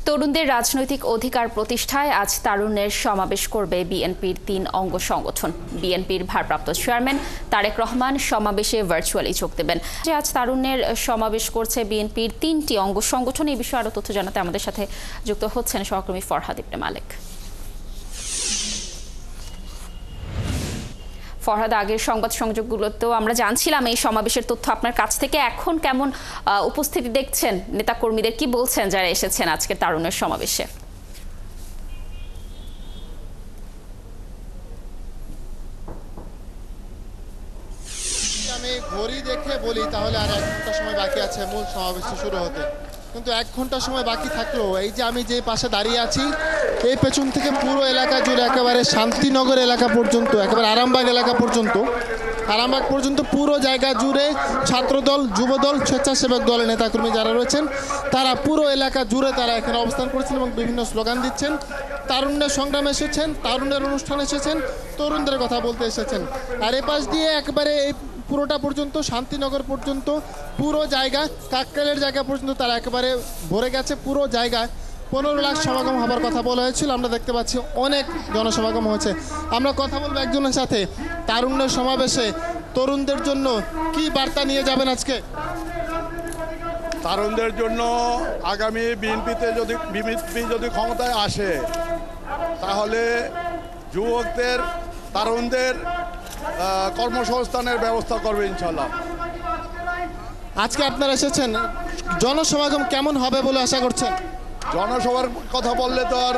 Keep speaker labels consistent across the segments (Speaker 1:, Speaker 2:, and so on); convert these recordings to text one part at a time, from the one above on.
Speaker 1: তরুণদের রাজনৈতিক অধিকার প্রতিষ্ঠায় আজ তারুণ্যের সমাবেশ করবে বিএনপির ৩ অঙ্গ সংগঠন। বিএনপির ভারপ্রাপ্ত চেয়ারম্যান তারেক রহমান সমাবেশে ভার্চুয়ালি যোগ দেবেন। আজ তারুণ্যের সমাবেশ করছে বিএনপির ৩টি অঙ্গ সংগঠন। এই বিষয়ে আরও তথ্য জানাতে আমাদের সাথে যুক্ত হচ্ছেন সহকর্মী ফরহাদ ইবনে মালেক। ফরহাদ, আগের সংবাদ সংযোগগুলোতেও আমরা জানছিলাম এই সমাবেশের তথ্য আপনার কাছ থেকে। এখন কেমন উপস্থিতি দেখছেন? নেতাকর্মীদের কি বলছেন যারা এসেছেন আজকের তারুণ্যের সমাবেশে?
Speaker 2: আমি ঘড়ি দেখে বলি তাহলে আর 1 ঘন্টা সময় বাকি আছে মূল সমাবেশটি শুরু হতে, কিন্তু 1 ঘন্টা সময় বাকি থাকলেও এই যে আমি যে পাশে দাঁড়িয়ে আছি এই পেছন থেকে পুরো এলাকা জুড়ে একেবারে শান্তিনগর এলাকা পর্যন্ত, একেবারে আরামবাগ এলাকা পর্যন্ত, পুরো জায়গা জুড়ে ছাত্রদল, যুবদল, স্বেচ্ছাসেবক দলের নেতাকর্মী যারা রয়েছেন তারা পুরো এলাকা জুড়ে তারা এখানে অবস্থান করছেন এবং বিভিন্ন স্লোগান দিচ্ছেন। তারুণ্যের সংগ্রামে এসেছেন, তারুণ্যের অনুষ্ঠানে এসেছেন, তরুণদের কথা বলতে এসেছেন। আর এ পাশ দিয়ে একেবারে এই পুরোটা পর্যন্ত শান্তিনগর পর্যন্ত পুরো জায়গা, কাকরাইলের জায়গা পর্যন্ত তারা একেবারে ভরে গেছে। পুরো জায়গায় 15 লাখ সমাগম হবার কথা বলা হয়েছিল, আমরা দেখতে পাচ্ছি অনেক জনসমাগম হয়েছে। আমরা কথা বলবো একজনের সাথে। তারুণ্যের সমাবেশে তরুণদের জন্য কি বার্তা নিয়ে যাবেন আজকে?
Speaker 3: তারুণদের জন্য আগামী বিএনপি যদি ক্ষমতায় আসে তাহলে যুবকদের, তারুণদের কর্মসংস্থানের ব্যবস্থা করবে ইনশাল্লাহ।
Speaker 2: আজকে আপনারা এসেছেন, জনসমাগম কেমন হবে বলে আশা করছেন?
Speaker 3: জনসভার কথা বললে তো আর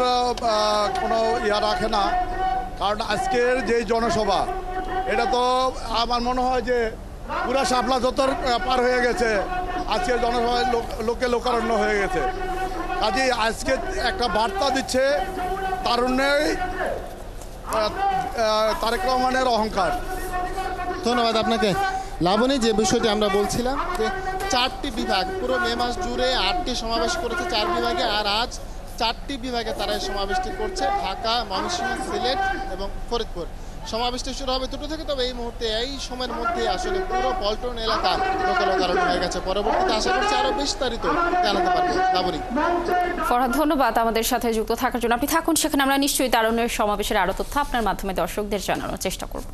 Speaker 3: কোনো রাখে না, কারণ আজকের যে জনসভা এটা তো আমার মনে হয় যে পুরা শাপলা চত্বর পার হয়ে গেছে। আজকের জনসভায় লোকে লোকারণ্য হয়ে গেছে। কাজেই আজকে একটা বার্তা দিচ্ছে তারুণ্যের, তারেক রহমানের অহংকার।
Speaker 2: ধন্যবাদ আপনাকে। লাবণী, যে বিষয়টি আমরা বলছিলাম যে 4টি বিভাগ পুরো মে মাস জুড়ে 8টি সমাবেশ করেছে 4 বিভাগে, আর আজ 4টি বিভাগে তারা এই সমাবেশটি করছে, ঢাকা, ময়মনসিংহ, সিলেট এবং ফরিদপুর। সমাবেশটি শুরু হবে 2টো থেকে, তবে এই মুহূর্তে এই সময়ের মধ্যে আসলে পুরো পল্টন এলাকা লোকারণ্য হয়ে গেছে। পরবর্তীতে আশা করছি আরও বিস্তারিত জানাতে পারবো। লাবণী।
Speaker 1: ফরহাদ, ধন্যবাদ আমাদের সাথে যুক্ত থাকার জন্য। আপনি থাকুন সেখানে, আমরা নিশ্চয়ই তারুণ্যের সমাবেশের আরও তথ্য আপনার মাধ্যমে দর্শকদের জানানোর চেষ্টা করব।